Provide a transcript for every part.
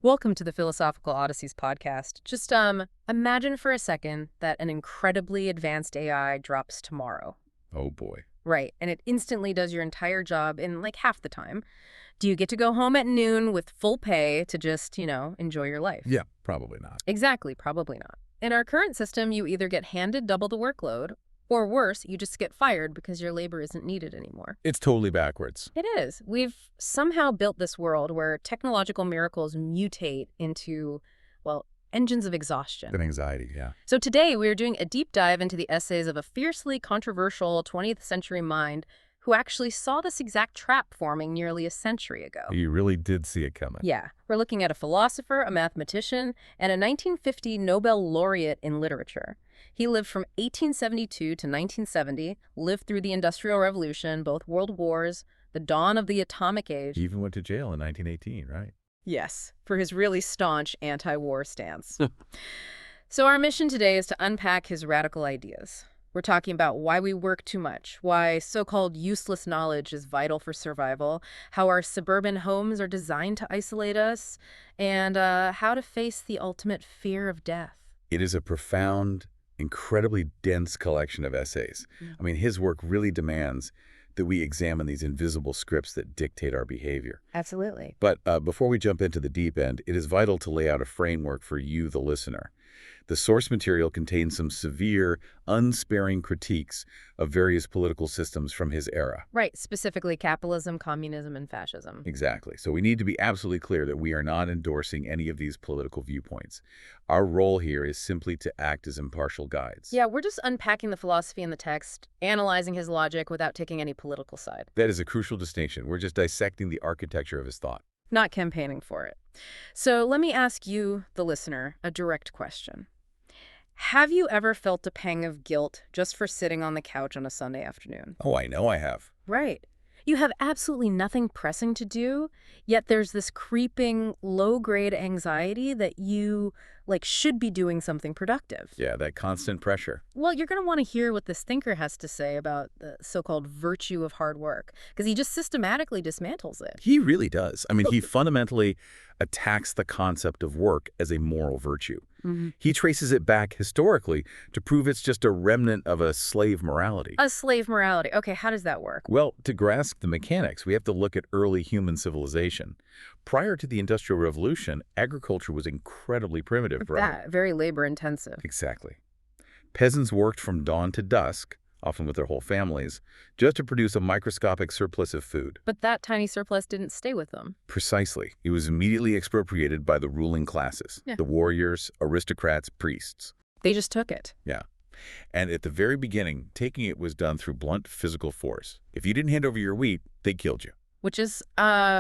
Welcome to the Philosophical Odysseys podcast. Just imagine for a second that an incredibly advanced AI drops tomorrow. Oh boy. Right, and it instantly does your entire job in like half the time. Do you get to go home at noon with full pay to just, enjoy your life? Yeah, probably not. Exactly, probably not. In our current system, you either get handed double the workload, or worse, you just get fired because your labor isn't needed anymore. It's totally backwards. It is. We've somehow built this world where technological miracles mutate into, well, engines of exhaustion. And anxiety, yeah. So today we are doing a deep dive into the essays of a fiercely controversial 20th century mind who actually saw this exact trap forming nearly a century ago. You really did see it coming. Yeah. We're looking at a philosopher, a mathematician, and a 1950 Nobel laureate in literature. He lived from 1872 to 1970, lived through the Industrial Revolution, both world wars, the dawn of the atomic age. He even went to jail in 1918, right? Yes, for his really staunch anti-war stance. So our mission today is to unpack his radical ideas. We're talking about why we work too much, why so-called useless knowledge is vital for survival, how our suburban homes are designed to isolate us, and how to face the ultimate fear of death. It is a profound, incredibly dense collection of essays. I mean, his work really demands that we examine these invisible scripts that dictate our behavior. Absolutely. But before we jump into the deep end, it is vital to lay out a framework for you, the listener. The source material contains some severe, unsparing critiques of various political systems from his era. Right, specifically capitalism, communism, and fascism. Exactly. So we need to be absolutely clear that we are not endorsing any of these political viewpoints. Our role here is simply to act as impartial guides. Yeah, we're just unpacking the philosophy in the text, analyzing his logic without taking any political side. That is a crucial distinction. We're just dissecting the architecture of his thought. Not campaigning for it. So let me ask you, the listener, a direct question. Have you ever felt a pang of guilt just for sitting on the couch on a Sunday afternoon? Oh, I know I have. Right. You have absolutely nothing pressing to do, yet there's this creeping low-grade anxiety that you, should be doing something productive. Yeah, that constant pressure. Well, you're going to want to hear what this thinker has to say about the so-called virtue of hard work, because he just systematically dismantles it. He really does. I mean, he fundamentally attacks the concept of work as a moral virtue. He traces it back historically to prove it's just a remnant of a slave morality. A slave morality. Okay, how does that work? Well, to grasp the mechanics, we have to look at early human civilization. Prior to the Industrial Revolution, agriculture was incredibly primitive, right? That, very labor-intensive. Exactly. Peasants worked from dawn to dusk, often with their whole families, just to produce a microscopic surplus of food. But that tiny surplus didn't stay with them. Precisely. It was immediately expropriated by the ruling classes, the warriors, aristocrats, priests. They just took it. Yeah. And at the very beginning, taking it was done through blunt physical force. If you didn't hand over your wheat, they killed you. Which is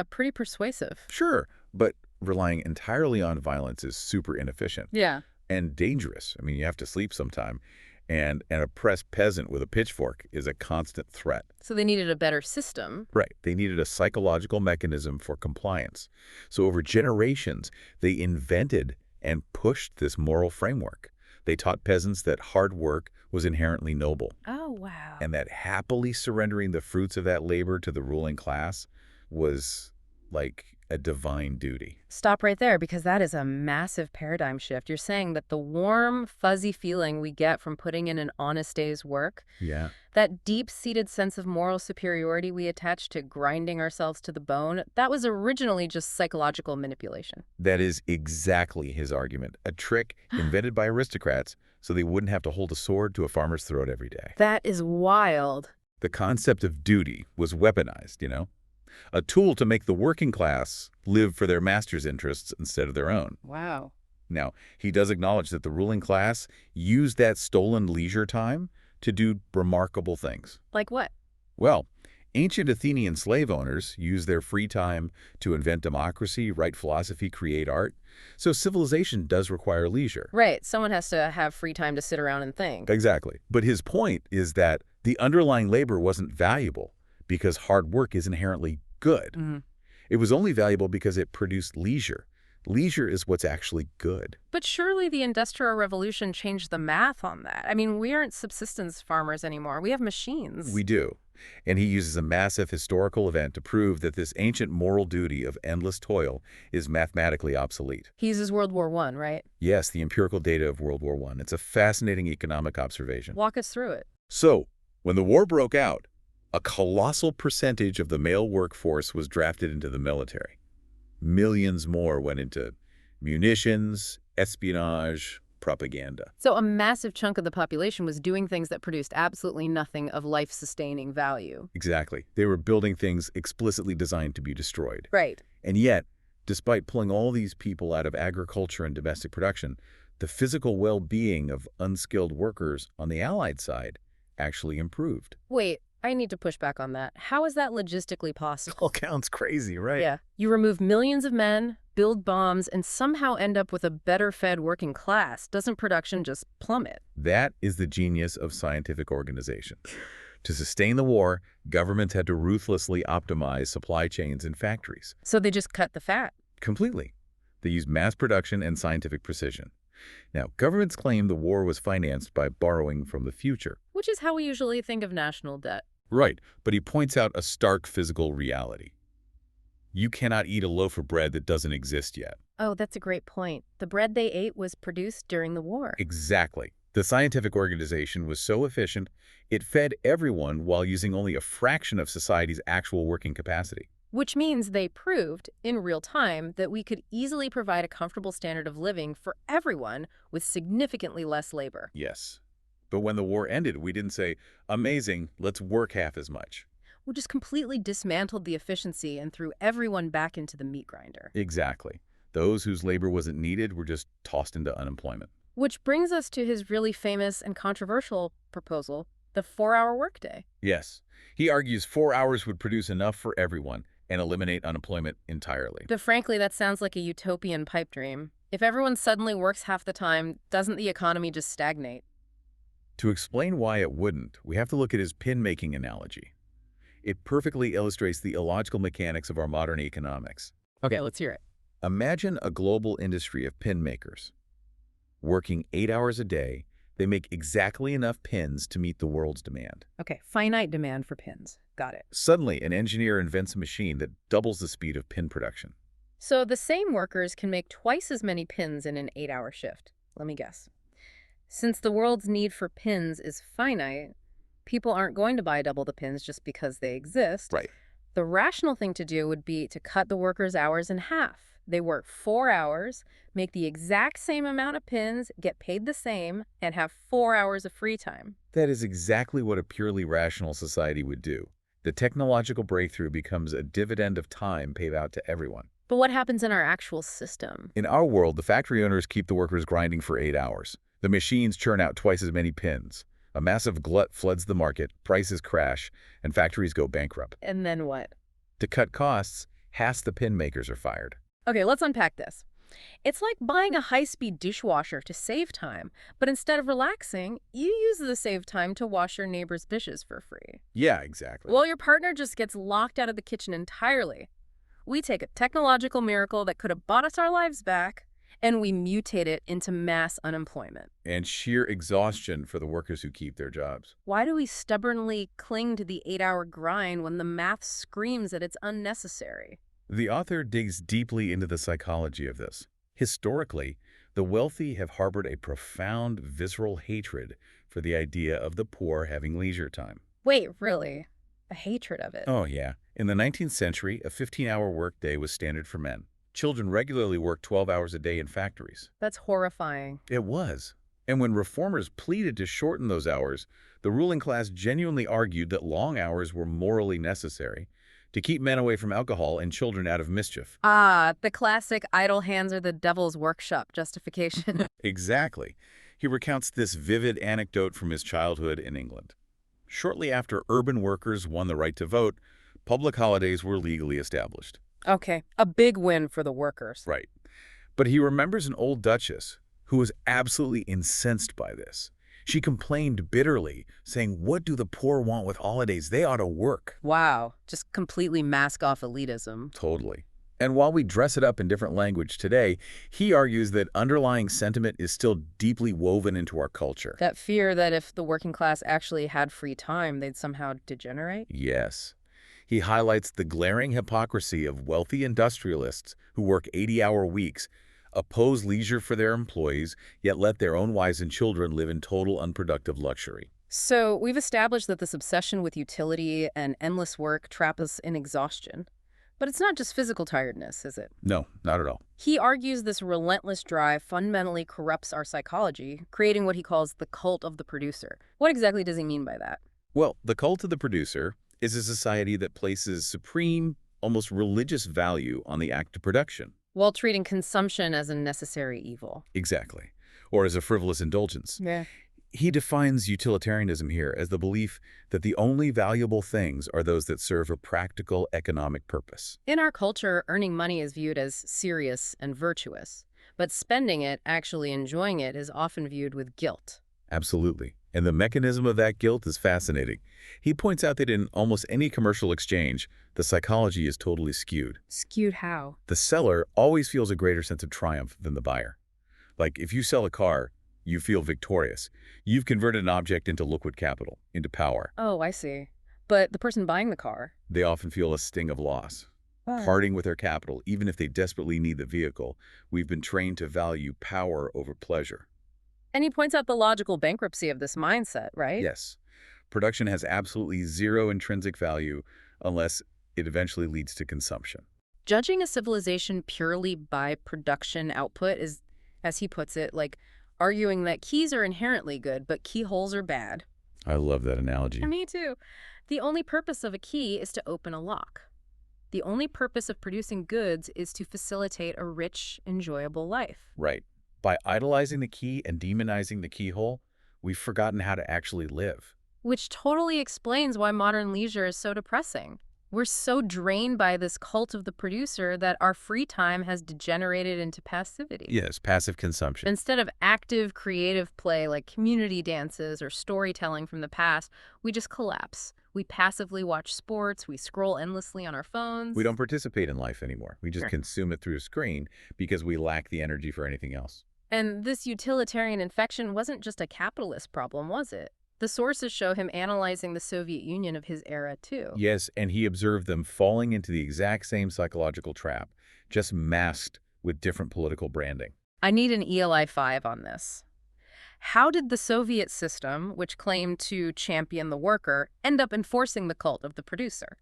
pretty persuasive. Sure, but relying entirely on violence is super inefficient. Yeah. And dangerous. I mean, you have to sleep sometime. And an oppressed peasant with a pitchfork is a constant threat. So they needed a better system. Right. They needed a psychological mechanism for compliance. So over generations, they invented and pushed this moral framework. They taught peasants that hard work was inherently noble. Oh, wow. And that happily surrendering the fruits of that labor to the ruling class was like a divine duty. Stop right there, because that is a massive paradigm shift. You're saying that the warm, fuzzy feeling we get from putting in an honest day's work, Yeah. that deep-seated sense of moral superiority we attach to grinding ourselves to the bone, that was originally just psychological manipulation. That is exactly his argument. A trick invented by aristocrats so they wouldn't have to hold a sword to a farmer's throat every day. That is wild. The concept of duty was weaponized, a tool to make the working class live for their master's interests instead of their own. Wow. Now, he does acknowledge that the ruling class used that stolen leisure time to do remarkable things. Like what? Well, ancient Athenian slave owners used their free time to invent democracy, write philosophy, create art. So civilization does require leisure. Right. Someone has to have free time to sit around and think. Exactly. But his point is that the underlying labor wasn't valuable because hard work is inherently good. It was only valuable because it produced leisure. Leisure is what's actually good. But surely the Industrial Revolution changed the math on that. I mean, we aren't subsistence farmers anymore. We have machines. We do. And he uses a massive historical event to prove that this ancient moral duty of endless toil is mathematically obsolete. He uses World War I, right? Yes, the empirical data of World War I. It's a fascinating economic observation. Walk us through it. So, when the war broke out, a colossal percentage of the male workforce was drafted into the military. Millions more went into munitions, espionage, propaganda. So a massive chunk of the population was doing things that produced absolutely nothing of life-sustaining value. Exactly. They were building things explicitly designed to be destroyed. Right. And yet, despite pulling all these people out of agriculture and domestic production, the physical well-being of unskilled workers on the Allied side actually improved. Wait, I need to push back on that. How is that logistically possible? All counts crazy, right? Yeah. You remove millions of men, build bombs, and somehow end up with a better-fed working class. Doesn't production just plummet? That is the genius of scientific organization. To sustain the war, governments had to ruthlessly optimize supply chains and factories. So they just cut the fat. Completely. They used mass production and scientific precision. Now, governments claim the war was financed by borrowing from the future. Which is how we usually think of national debt. Right, but he points out a stark physical reality. You cannot eat a loaf of bread that doesn't exist yet. Oh, that's a great point. The bread they ate was produced during the war. Exactly. The scientific organization was so efficient, it fed everyone while using only a fraction of society's actual working capacity. Which means they proved, in real time, that we could easily provide a comfortable standard of living for everyone with significantly less labor. Yes. But when the war ended, we didn't say, amazing, let's work half as much. We just completely dismantled the efficiency and threw everyone back into the meat grinder. Exactly. Those whose labor wasn't needed were just tossed into unemployment. Which brings us to his really famous and controversial proposal, the 4-hour workday. Yes. He argues 4 hours would produce enough for everyone and eliminate unemployment entirely. But frankly, that sounds like a utopian pipe dream. If everyone suddenly works half the time, doesn't the economy just stagnate? To explain why it wouldn't, we have to look at his pin-making analogy. It perfectly illustrates the illogical mechanics of our modern economics. Okay, let's hear it. Imagine a global industry of pin makers. Working 8 hours a day, they make exactly enough pins to meet the world's demand. Okay, finite demand for pins. Got it. Suddenly, an engineer invents a machine that doubles the speed of pin production. So the same workers can make twice as many pins in an 8-hour shift. Let me guess. Since the world's need for pins is finite, people aren't going to buy double the pins just because they exist. Right. The rational thing to do would be to cut the workers' hours in half. They work 4 hours, make the exact same amount of pins, get paid the same, and have 4 hours of free time. That is exactly what a purely rational society would do. The technological breakthrough becomes a dividend of time paid out to everyone. But what happens in our actual system? In our world, the factory owners keep the workers grinding for 8 hours. The machines churn out twice as many pins. A massive glut floods the market, prices crash, and factories go bankrupt. And then what? To cut costs, half the pin makers are fired. Okay, let's unpack this. It's like buying a high-speed dishwasher to save time, but instead of relaxing, you use the saved time to wash your neighbor's dishes for free. Yeah, exactly. Well, your partner just gets locked out of the kitchen entirely. We take a technological miracle that could have bought us our lives back, and we mutate it into mass unemployment. And sheer exhaustion for the workers who keep their jobs. Why do we stubbornly cling to the 8-hour grind when the math screams that it's unnecessary? The author digs deeply into the psychology of this. Historically, the wealthy have harbored a profound visceral hatred for the idea of the poor having leisure time. Wait, really? A hatred of it? Oh, yeah. In the 19th century, a 15-hour workday was standard for men. Children regularly worked 12 hours a day in factories. That's horrifying. It was. And when reformers pleaded to shorten those hours, the ruling class genuinely argued that long hours were morally necessary to keep men away from alcohol and children out of mischief. Ah, the classic idle hands are the devil's workshop justification. Exactly. He recounts this vivid anecdote from his childhood in England. Shortly after urban workers won the right to vote, public holidays were legally established. Okay, a big win for the workers. Right. But he remembers an old duchess who was absolutely incensed by this. She complained bitterly, saying, "What do the poor want with holidays? They ought to work." Wow, just completely mask off elitism. Totally. And while we dress it up in different language today, he argues that underlying sentiment is still deeply woven into our culture. That fear that if the working class actually had free time, they'd somehow degenerate? Yes. He highlights the glaring hypocrisy of wealthy industrialists who work 80-hour weeks, oppose leisure for their employees, yet let their own wives and children live in total unproductive luxury. So we've established that this obsession with utility and endless work trap us in exhaustion. But it's not just physical tiredness, is it? No, not at all. He argues this relentless drive fundamentally corrupts our psychology, creating what he calls the cult of the producer. What exactly does he mean by that? Well, the cult of the producer is a society that places supreme, almost religious value on the act of production. While treating consumption as a necessary evil. Exactly. Or as a frivolous indulgence. Yeah. He defines utilitarianism here as the belief that the only valuable things are those that serve a practical economic purpose. In our culture, earning money is viewed as serious and virtuous, but spending it, actually enjoying it, is often viewed with guilt. Absolutely. And the mechanism of that guilt is fascinating. He points out that in almost any commercial exchange, the psychology is totally skewed. Skewed how? The seller always feels a greater sense of triumph than the buyer. Like, if you sell a car, you feel victorious. You've converted an object into liquid capital, into power. Oh, I see. But the person buying the car? They often feel a sting of loss. Parting with their capital, even if they desperately need the vehicle. We've been trained to value power over pleasure. And he points out the logical bankruptcy of this mindset, right? Yes. Production has absolutely zero intrinsic value unless it eventually leads to consumption. Judging a civilization purely by production output is, as he puts it, like arguing that keys are inherently good, but keyholes are bad. I love that analogy. Me too. The only purpose of a key is to open a lock. The only purpose of producing goods is to facilitate a rich, enjoyable life. Right. By idolizing the key and demonizing the keyhole, we've forgotten how to actually live. Which totally explains why modern leisure is so depressing. We're so drained by this cult of the producer that our free time has degenerated into passivity. Yes, passive consumption. Instead of active, creative play like community dances or storytelling from the past, we just collapse. We passively watch sports, we scroll endlessly on our phones. We don't participate in life anymore. We just consume it through a screen because we lack the energy for anything else. And this utilitarian infection wasn't just a capitalist problem, was it? The sources show him analyzing the Soviet Union of his era, too. Yes, and he observed them falling into the exact same psychological trap, just masked with different political branding. I need an ELI 5 on this. How did the Soviet system, which claimed to champion the worker, end up enforcing the cult of the producer?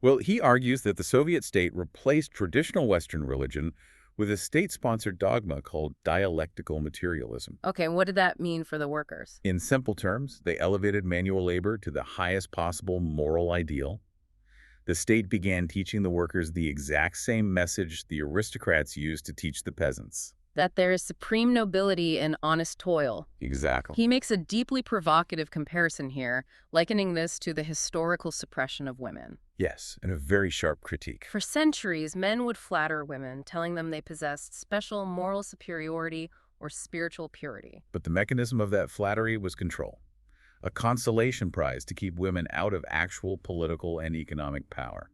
Well, he argues that the Soviet state replaced traditional Western religion with a state-sponsored dogma called dialectical materialism. Okay, what did that mean for the workers? In simple terms, they elevated manual labor to the highest possible moral ideal. The state began teaching the workers the exact same message the aristocrats used to teach the peasants. That there is supreme nobility in honest toil. Exactly. He makes a deeply provocative comparison here, likening this to the historical suppression of women. Yes, and a very sharp critique. For centuries, men would flatter women, telling them they possessed special moral superiority or spiritual purity. But the mechanism of that flattery was control. A consolation prize to keep women out of actual political and economic power.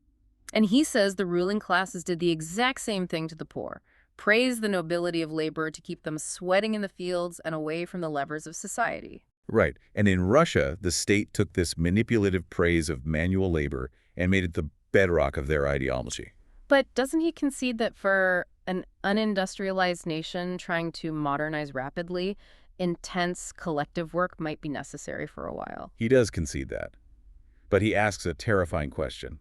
And he says the ruling classes did the exact same thing to the poor. Praise the nobility of labor to keep them sweating in the fields and away from the levers of society. Right. And in Russia, the state took this manipulative praise of manual labor and made it the bedrock of their ideology. But doesn't he concede that for an unindustrialized nation trying to modernize rapidly, intense collective work might be necessary for a while? He does concede that. But he asks a terrifying question.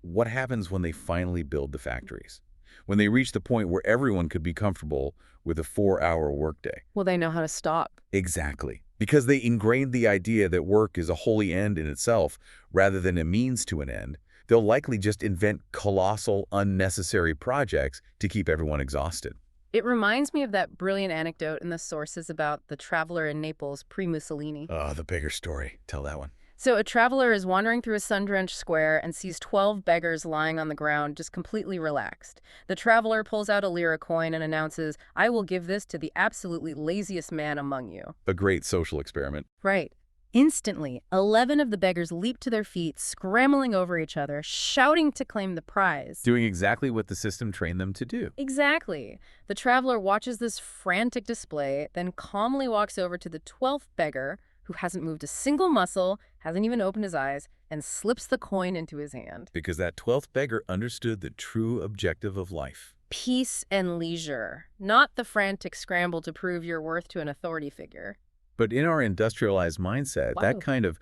What happens when they finally build the factories? When they reach the point where everyone could be comfortable with a 4-hour workday? Will they know how to stop? Exactly. Because they ingrained the idea that work is a holy end in itself rather than a means to an end, they'll likely just invent colossal, unnecessary projects to keep everyone exhausted. It reminds me of that brilliant anecdote in the sources about the traveler in Naples pre-Mussolini. Oh, the bigger story. Tell that one. So a traveler is wandering through a sun-drenched square and sees 12 beggars lying on the ground, just completely relaxed. The traveler pulls out a lira coin and announces, "I will give this to the absolutely laziest man among you." A great social experiment. Right. Instantly, 11 of the beggars leap to their feet, scrambling over each other, shouting to claim the prize. Doing exactly what the system trained them to do. Exactly. The traveler watches this frantic display, then calmly walks over to the 12th beggar, who hasn't moved a single muscle, hasn't even opened his eyes, and slips the coin into his hand. Because that 12th beggar understood the true objective of life. Peace and leisure, not the frantic scramble to prove your worth to an authority figure. But in our industrialized mindset, that kind of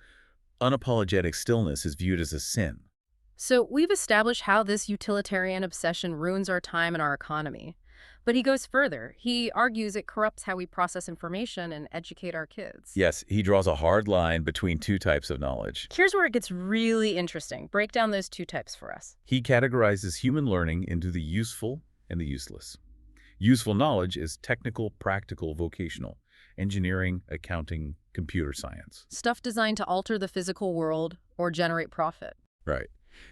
unapologetic stillness is viewed as a sin. So we've established how this utilitarian obsession ruins our time and our economy. But he goes further. He argues it corrupts how we process information and educate our kids. Yes, he draws a hard line between two types of knowledge. Here's where it gets really interesting. Break down those two types for us. He categorizes human learning into the useful and the useless. Useful knowledge is technical, practical, vocational. Engineering, accounting, computer science. Stuff designed to alter the physical world or generate profit. Right.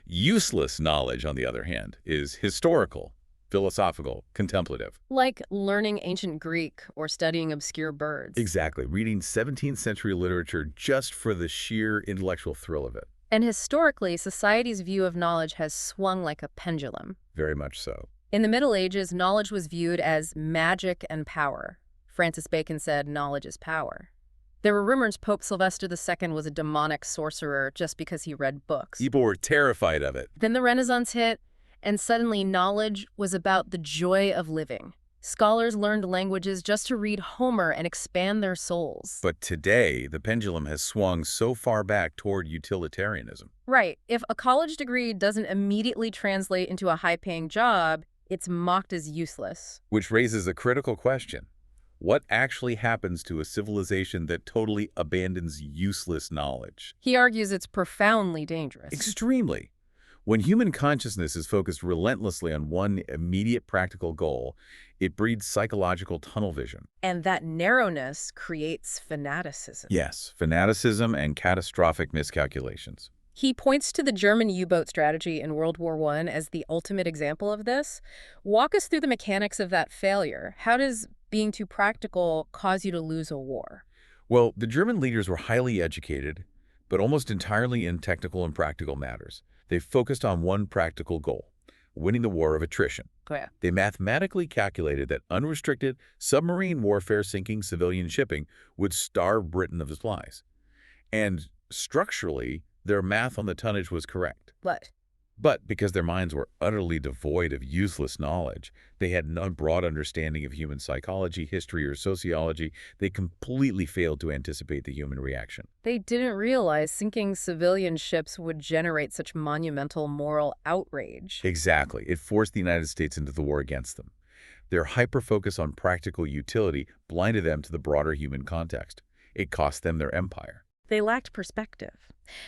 Useless knowledge, on the other hand, is historical, philosophical, contemplative. Like learning ancient Greek or studying obscure birds. Exactly. Reading 17th century literature just for the sheer intellectual thrill of it. And historically, society's view of knowledge has swung like a pendulum. Very much so. In the Middle Ages, knowledge was viewed as magic and power. Francis Bacon said, knowledge is power. There were rumors Pope Sylvester II was a demonic sorcerer just because he read books. People were terrified of it. Then the Renaissance hit, and suddenly knowledge was about the joy of living. Scholars learned languages just to read Homer and expand their souls. But today, the pendulum has swung so far back toward utilitarianism. Right. If a college degree doesn't immediately translate into a high-paying job, it's mocked as useless. Which raises a critical question. What actually happens to a civilization that totally abandons useless knowledge? He argues it's profoundly dangerous. Extremely. When human consciousness is focused relentlessly on one immediate practical goal, it breeds psychological tunnel vision. And that narrowness creates fanaticism. Yes, fanaticism and catastrophic miscalculations. He points to the German U-boat strategy in World War I as the ultimate example of this. Walk us through the mechanics of that failure. How does being too practical cause you to lose a war? Well, the German leaders were highly educated, but almost entirely in technical and practical matters. They focused on one practical goal, winning the war of attrition. Oh, yeah. They mathematically calculated that unrestricted submarine warfare sinking civilian shipping would starve Britain of supplies. And structurally, their math on the tonnage was correct. But because their minds were utterly devoid of useless knowledge, they had no broad understanding of human psychology, history, or sociology, they completely failed to anticipate the human reaction. They didn't realize sinking civilian ships would generate such monumental moral outrage. Exactly. It forced the United States into the war against them. Their hyper-focus on practical utility blinded them to the broader human context. It cost them their empire. They lacked perspective.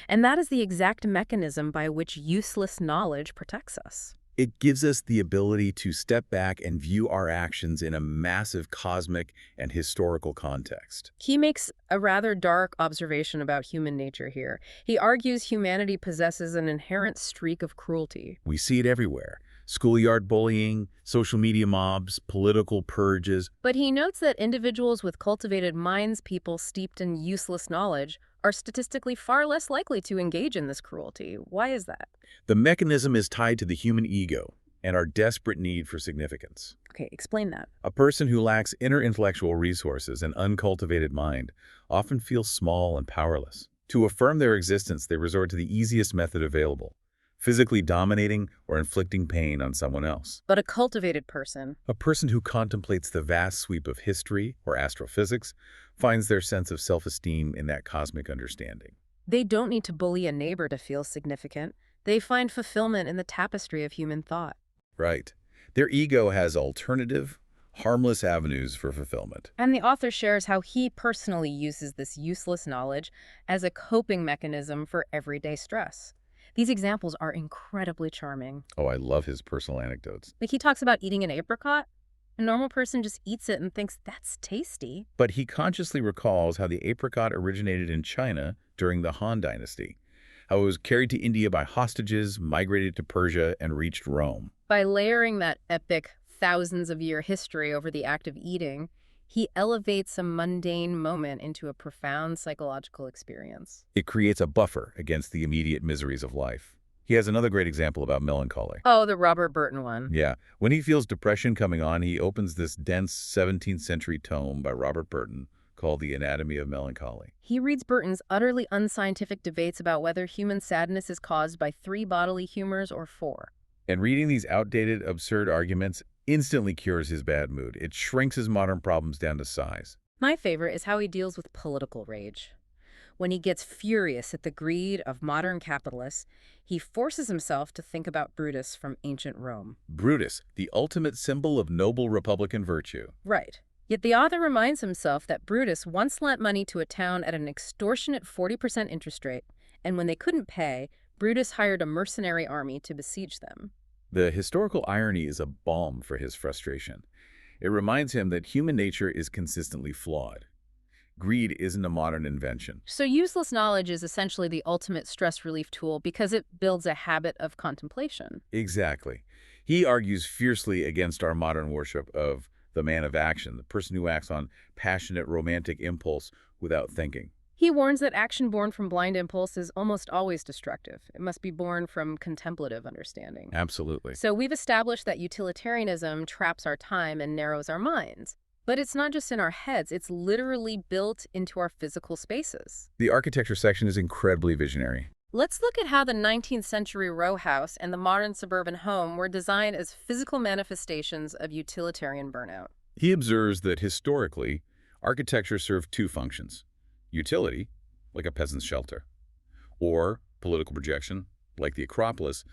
And that is the exact mechanism by which useless knowledge protects us. It gives us the ability to step back and view our actions in a massive cosmic and historical context. He makes a rather dark observation about human nature here. He argues humanity possesses an inherent streak of cruelty. We see it everywhere. Schoolyard bullying, social media mobs, political purges. But he notes that individuals with cultivated minds, people steeped in useless knowledge, are statistically far less likely to engage in this cruelty. Why is that? The mechanism is tied to the human ego and our desperate need for significance. Okay, explain that. A person who lacks inner intellectual resources and uncultivated mind often feels small and powerless. To affirm their existence, they resort to the easiest method available, physically dominating or inflicting pain on someone else. But a cultivated person, a person who contemplates the vast sweep of history or astrophysics, finds their sense of self-esteem in that cosmic understanding. They don't need to bully a neighbor to feel significant. They find fulfillment in the tapestry of human thought. Right. Their ego has alternative, harmless avenues for fulfillment. And the author shares how he personally uses this useless knowledge as a coping mechanism for everyday stress. These examples are incredibly charming. Oh, I love his personal anecdotes. Like he talks about eating an apricot. A normal person just eats it and thinks that's tasty. But he consciously recalls how the apricot originated in China during the Han Dynasty, how it was carried to India by hostages, migrated to Persia, and reached Rome. By layering that epic thousands-of-year history over the act of eating, He elevates a mundane moment into a profound psychological experience. It creates a buffer against the immediate miseries of life. He has another great example about melancholy. Oh, the Robert Burton one. Yeah, when he feels depression coming on, he opens this dense 17th century tome by Robert Burton called The Anatomy of Melancholy. He reads Burton's utterly unscientific debates about whether human sadness is caused by 3 bodily humors or 4. And reading these outdated, absurd arguments instantly cures his bad mood. It shrinks his modern problems down to size. My favorite is how he deals with political rage. When he gets furious at the greed of modern capitalists, he forces himself to think about Brutus from ancient Rome. Brutus, the ultimate symbol of noble republican virtue. Right. Yet the author reminds himself that Brutus once lent money to a town at an extortionate 40% interest rate, and when they couldn't pay, Brutus hired a mercenary army to besiege them. The historical irony is a balm for his frustration. It reminds him that human nature is consistently flawed. Greed isn't a modern invention. So useless knowledge is essentially the ultimate stress relief tool because it builds a habit of contemplation. Exactly. He argues fiercely against our modern worship of the man of action, the person who acts on passionate romantic impulse without thinking. He warns that action born from blind impulse is almost always destructive. It must be born from contemplative understanding. Absolutely. So we've established that utilitarianism traps our time and narrows our minds. But it's not just in our heads, it's literally built into our physical spaces. The architecture section is incredibly visionary. Let's look at how the 19th century row house and the modern suburban home were designed as physical manifestations of utilitarian burnout. He observes that historically, architecture served 2 functions: utility, like a peasant's shelter, or political projection, like the Acropolis,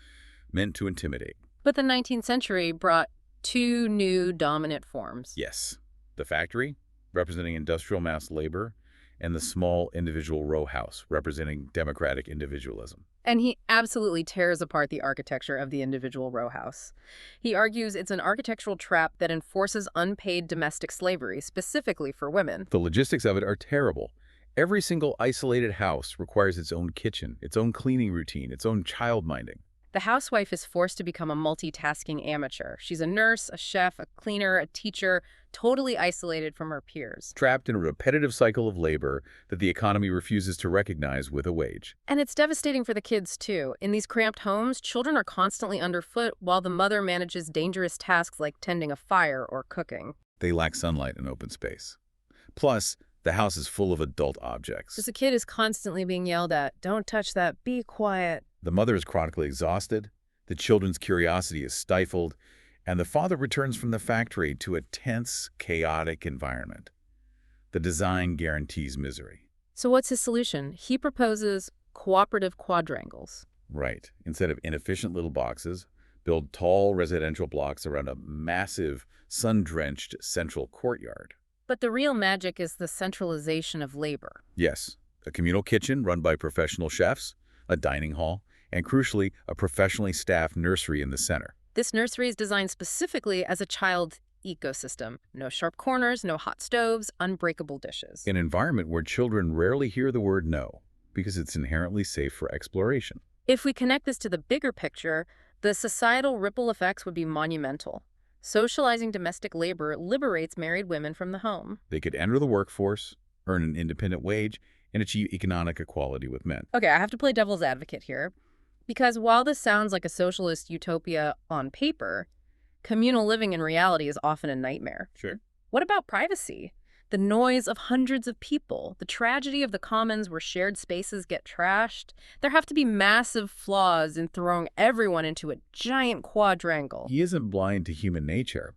meant to intimidate. But the 19th century brought 2 new dominant forms. Yes, the factory, representing industrial mass labor, and the small individual row house, representing democratic individualism. And he absolutely tears apart the architecture of the individual row house. He argues it's an architectural trap that enforces unpaid domestic slavery, specifically for women. The logistics of it are terrible. Every single isolated house requires its own kitchen, its own cleaning routine, its own child-minding. The housewife is forced to become a multitasking amateur. She's a nurse, a chef, a cleaner, a teacher, totally isolated from her peers. Trapped in a repetitive cycle of labor that the economy refuses to recognize with a wage. And it's devastating for the kids, too. In these cramped homes, children are constantly underfoot while the mother manages dangerous tasks like tending a fire or cooking. They lack sunlight and open space. Plus, the house is full of adult objects. Because the kid is constantly being yelled at, "Don't touch that, be quiet." The mother is chronically exhausted, the children's curiosity is stifled, and the father returns from the factory to a tense, chaotic environment. The design guarantees misery. So what's his solution? He proposes cooperative quadrangles. Right. Instead of inefficient little boxes, build tall residential blocks around a massive, sun-drenched central courtyard. But the real magic is the centralization of labor. Yes, a communal kitchen run by professional chefs, a dining hall, and crucially, a professionally staffed nursery in the center. This nursery is designed specifically as a child ecosystem. No sharp corners, no hot stoves, unbreakable dishes. An environment where children rarely hear the word no, because it's inherently safe for exploration. If we connect this to the bigger picture, the societal ripple effects would be monumental. Socializing domestic labor liberates married women from the home. They could enter the workforce, earn an independent wage, and achieve economic equality with men. Okay, I have to play devil's advocate here. Because while this sounds like a socialist utopia on paper, communal living in reality is often a nightmare. Sure. What about privacy? The noise of hundreds of people, the tragedy of the commons where shared spaces get trashed. There have to be massive flaws in throwing everyone into a giant quadrangle. He isn't blind to human nature.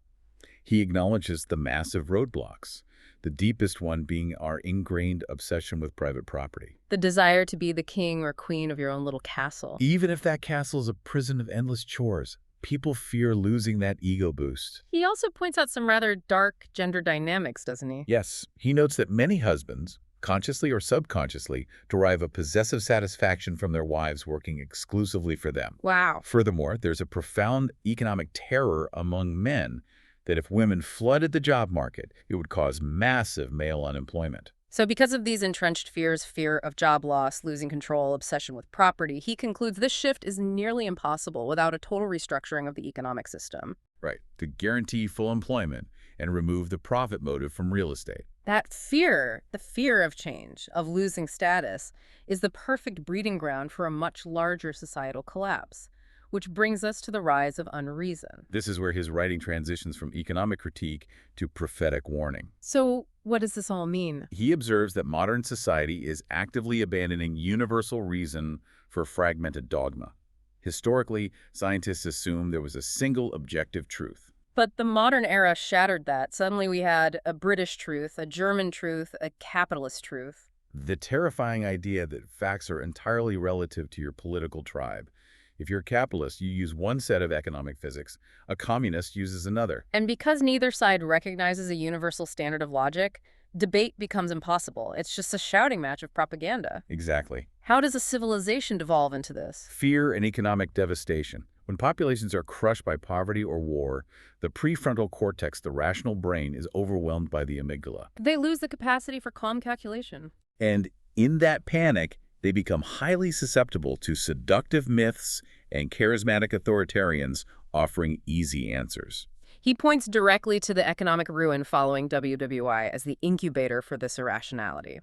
He acknowledges the massive roadblocks, the deepest one being our ingrained obsession with private property. The desire to be the king or queen of your own little castle. Even if that castle is a prison of endless chores, people fear losing that ego boost. He also points out some rather dark gender dynamics, doesn't he? Yes, he notes that many husbands, consciously or subconsciously, derive a possessive satisfaction from their wives working exclusively for them. Wow. Furthermore, there's a profound economic terror among men that if women flooded the job market, it would cause massive male unemployment. So because of these entrenched fears, fear of job loss, losing control, obsession with property, he concludes this shift is nearly impossible without a total restructuring of the economic system. Right. To guarantee full employment, and remove the profit motive from real estate. That fear, the fear of change, of losing status, is the perfect breeding ground for a much larger societal collapse, which brings us to the rise of unreason. This is where his writing transitions from economic critique to prophetic warning. So, what does this all mean? He observes that modern society is actively abandoning universal reason for fragmented dogma. Historically, scientists assumed there was a single objective truth. But the modern era shattered that. Suddenly we had a British truth, a German truth, a capitalist truth. The terrifying idea that facts are entirely relative to your political tribe. If you're a capitalist, you use one set of economic physics. A communist uses another. And because neither side recognizes a universal standard of logic, debate becomes impossible. It's just a shouting match of propaganda. Exactly. How does a civilization devolve into this? Fear and economic devastation. When populations are crushed by poverty or war, the prefrontal cortex, the rational brain, is overwhelmed by the amygdala. They lose the capacity for calm calculation. And in that panic, they become highly susceptible to seductive myths and charismatic authoritarians offering easy answers. He points directly to the economic ruin following WWI as the incubator for this irrationality.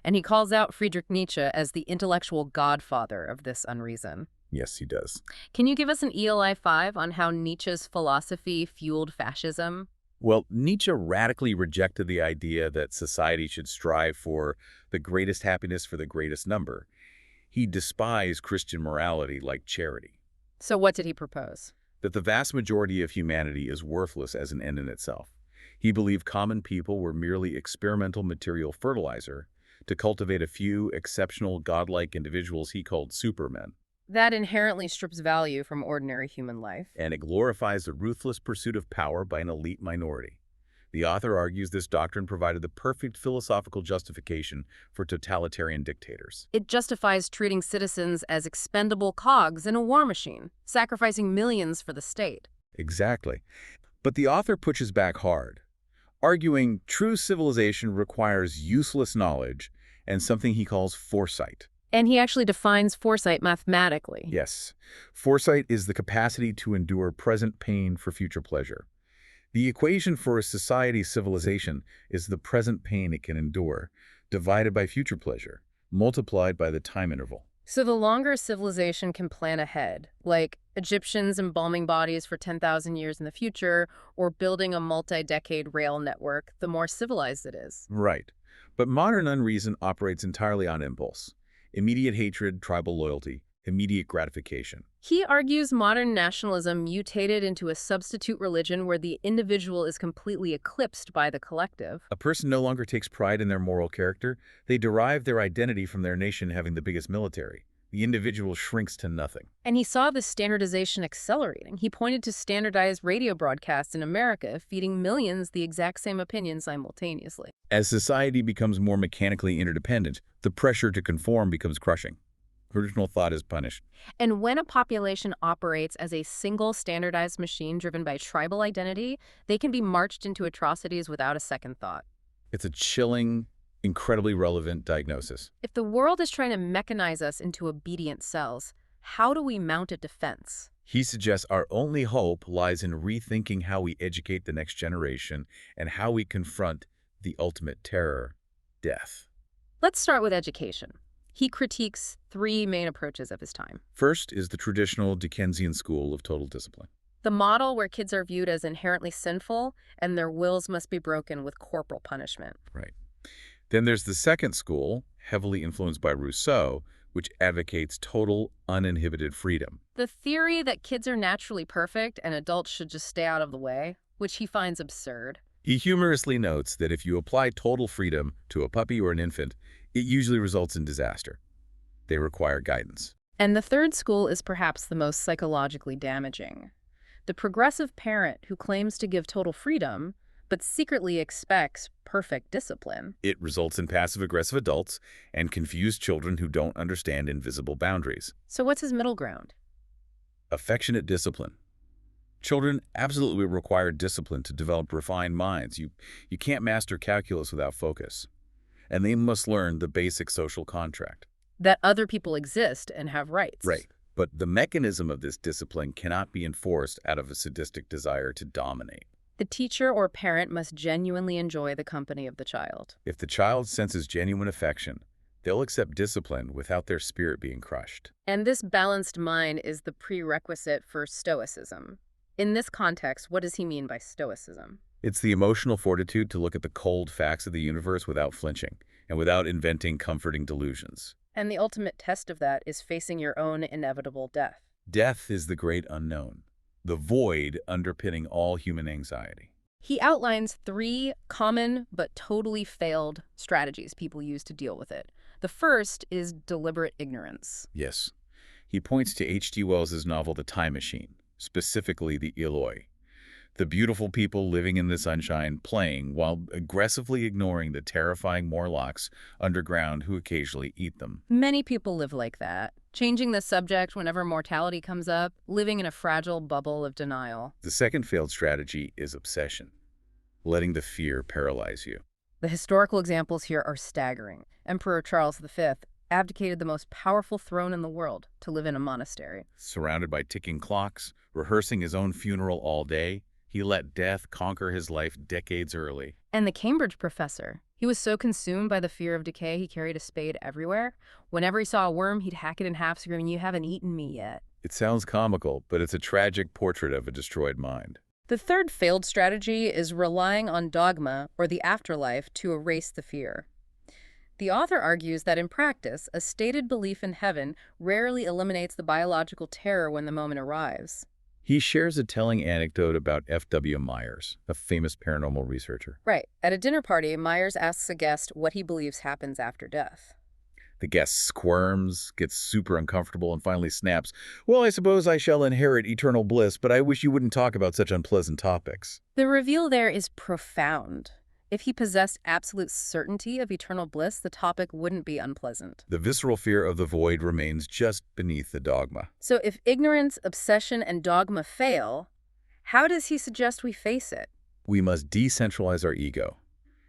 And he calls out Friedrich Nietzsche as the intellectual godfather of this unreason. Yes, he does. Can you give us an ELI 5 on how Nietzsche's philosophy fueled fascism? Well, Nietzsche radically rejected the idea that society should strive for the greatest happiness for the greatest number. He despised Christian morality like charity. So what did he propose? That the vast majority of humanity is worthless as an end in itself. He believed common people were merely experimental material fertilizer to cultivate a few exceptional godlike individuals he called supermen. That inherently strips value from ordinary human life. And it glorifies the ruthless pursuit of power by an elite minority. The author argues this doctrine provided the perfect philosophical justification for totalitarian dictators. It justifies treating citizens as expendable cogs in a war machine, sacrificing millions for the state. Exactly. But the author pushes back hard, arguing true civilization requires useless knowledge and something he calls foresight. And he actually defines foresight mathematically. Yes. Foresight is the capacity to endure present pain for future pleasure. The equation for a society's civilization is the present pain it can endure, divided by future pleasure, multiplied by the time interval. So the longer a civilization can plan ahead, like Egyptians embalming bodies for 10,000 years in the future, or building a multi-decade rail network, the more civilized it is. Right. But modern unreason operates entirely on impulse. Immediate hatred, tribal loyalty, immediate gratification. He argues modern nationalism mutated into a substitute religion where the individual is completely eclipsed by the collective. A person no longer takes pride in their moral character. They derive their identity from their nation having the biggest military. The individual shrinks to nothing. And he saw this standardization accelerating. He pointed to standardized radio broadcasts in America, feeding millions the exact same opinion simultaneously. As society becomes more mechanically interdependent, the pressure to conform becomes crushing. Original thought is punished. And when a population operates as a single standardized machine driven by tribal identity, they can be marched into atrocities without a second thought. It's a chilling, incredibly relevant diagnosis. If the world is trying to mechanize us into obedient cells, how do we mount a defense? He suggests our only hope lies in rethinking how we educate the next generation and how we confront the ultimate terror, death. Let's start with education. He critiques three main approaches of his time. First is the traditional Dickensian school of total discipline. The model where kids are viewed as inherently sinful and their wills must be broken with corporal punishment. Right. Then there's the second school, heavily influenced by Rousseau, which advocates total, uninhibited freedom. The theory that kids are naturally perfect and adults should just stay out of the way, which he finds absurd. He humorously notes that if you apply total freedom to a puppy or an infant, it usually results in disaster. They require guidance. And the third school is perhaps the most psychologically damaging. The progressive parent who claims to give total freedom, but secretly expects perfect discipline. It results in passive-aggressive adults and confused children who don't understand invisible boundaries. So what's his middle ground? Affectionate discipline. Children absolutely require discipline to develop refined minds. You can't master calculus without focus. And they must learn the basic social contract. That other people exist and have rights. Right. But the mechanism of this discipline cannot be enforced out of a sadistic desire to dominate. The teacher or parent must genuinely enjoy the company of the child. If the child senses genuine affection, they'll accept discipline without their spirit being crushed. And this balanced mind is the prerequisite for stoicism. In this context, what does he mean by stoicism? It's the emotional fortitude to look at the cold facts of the universe without flinching and without inventing comforting delusions. And the ultimate test of that is facing your own inevitable death. Death is the great unknown, the void underpinning all human anxiety. He outlines 3 common but totally failed strategies people use to deal with it. The first is deliberate ignorance. Yes. He points to H.G. Wells's novel The Time Machine, specifically the Eloi. The beautiful people living in the sunshine playing while aggressively ignoring the terrifying Morlocks underground who occasionally eat them. Many people live like that, changing the subject whenever mortality comes up, living in a fragile bubble of denial. The second failed strategy is obsession, letting the fear paralyze you. The historical examples here are staggering. Emperor Charles V abdicated the most powerful throne in the world to live in a monastery. Surrounded by ticking clocks, rehearsing his own funeral all day, he let death conquer his life decades early. And the Cambridge professor, he was so consumed by the fear of decay he carried a spade everywhere. Whenever he saw a worm, he'd hack it in half, screaming, "You haven't eaten me yet." It sounds comical, but it's a tragic portrait of a destroyed mind. The third failed strategy is relying on dogma or the afterlife to erase the fear. The author argues that in practice, a stated belief in heaven rarely eliminates the biological terror when the moment arrives. He shares a telling anecdote about F.W. Myers, a famous paranormal researcher. Right. At a dinner party, Myers asks a guest what he believes happens after death. The guest squirms, gets super uncomfortable, and finally snaps, "Well, I suppose I shall inherit eternal bliss, but I wish you wouldn't talk about such unpleasant topics." The reveal there is profound. If he possessed absolute certainty of eternal bliss, the topic wouldn't be unpleasant. The visceral fear of the void remains just beneath the dogma. So if ignorance, obsession, and dogma fail, how does he suggest we face it? We must decentralize our ego,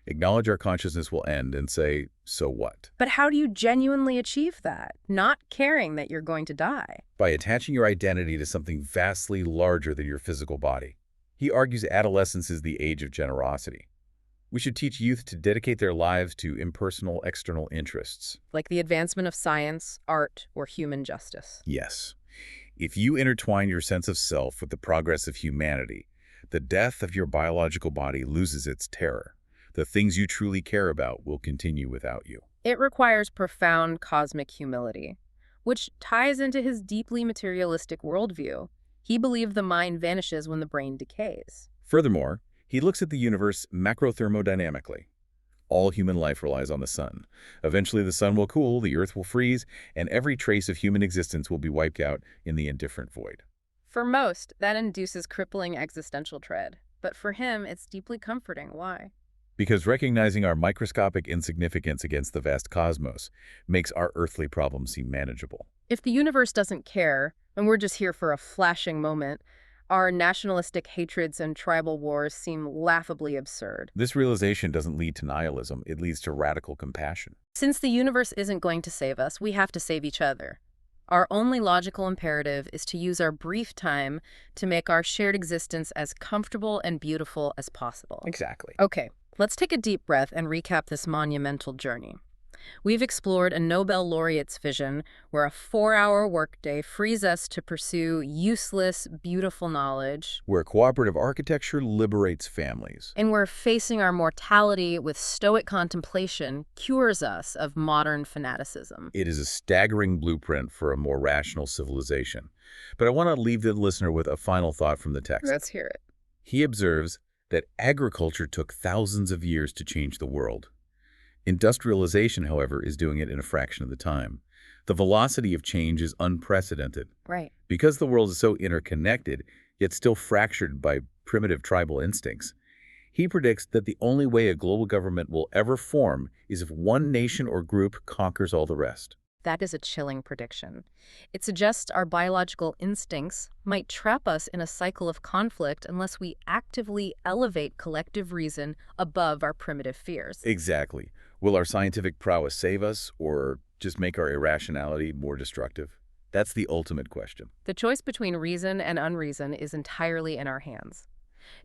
acknowledge our consciousness will end, and say, so what? But how do you genuinely achieve that, not caring that you're going to die? By attaching your identity to something vastly larger than your physical body. He argues adolescence is the age of generosity. We should teach youth to dedicate their lives to impersonal external interests. Like the advancement of science, art, or human justice. Yes. If you intertwine your sense of self with the progress of humanity, the death of your biological body loses its terror. The things you truly care about will continue without you. It requires profound cosmic humility, which ties into his deeply materialistic worldview. He believed the mind vanishes when the brain decays. Furthermore, he looks at the universe macrothermodynamically. All human life relies on the sun. Eventually the sun will cool, the earth will freeze, and every trace of human existence will be wiped out in the indifferent void. For most, that induces crippling existential dread. But for him, it's deeply comforting. Why? Because recognizing our microscopic insignificance against the vast cosmos makes our earthly problems seem manageable. If the universe doesn't care, and we're just here for a flashing moment, our nationalistic hatreds and tribal wars seem laughably absurd. This realization doesn't lead to nihilism, it leads to radical compassion. Since the universe isn't going to save us, we have to save each other. Our only logical imperative is to use our brief time to make our shared existence as comfortable and beautiful as possible. Exactly. Okay, let's take a deep breath and recap this monumental journey. We've explored a Nobel laureate's vision where a 4-hour workday frees us to pursue useless, beautiful knowledge. Where cooperative architecture liberates families. And where facing our mortality with stoic contemplation cures us of modern fanaticism. It is a staggering blueprint for a more rational civilization. But I want to leave the listener with a final thought from the text. Let's hear it. He observes that agriculture took thousands of years to change the world. Industrialization, however, is doing it in a fraction of the time. The velocity of change is unprecedented. Right. Because the world is so interconnected, yet still fractured by primitive tribal instincts, he predicts that the only way a global government will ever form is if one nation or group conquers all the rest. That is a chilling prediction. It suggests our biological instincts might trap us in a cycle of conflict unless we actively elevate collective reason above our primitive fears. Exactly. Will our scientific prowess save us, or just make our irrationality more destructive? That's the ultimate question. The choice between reason and unreason is entirely in our hands.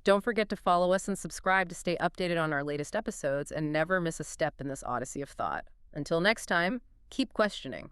Don't forget to follow us and subscribe to stay updated on our latest episodes and never miss a step in this odyssey of thought. Until next time, keep questioning.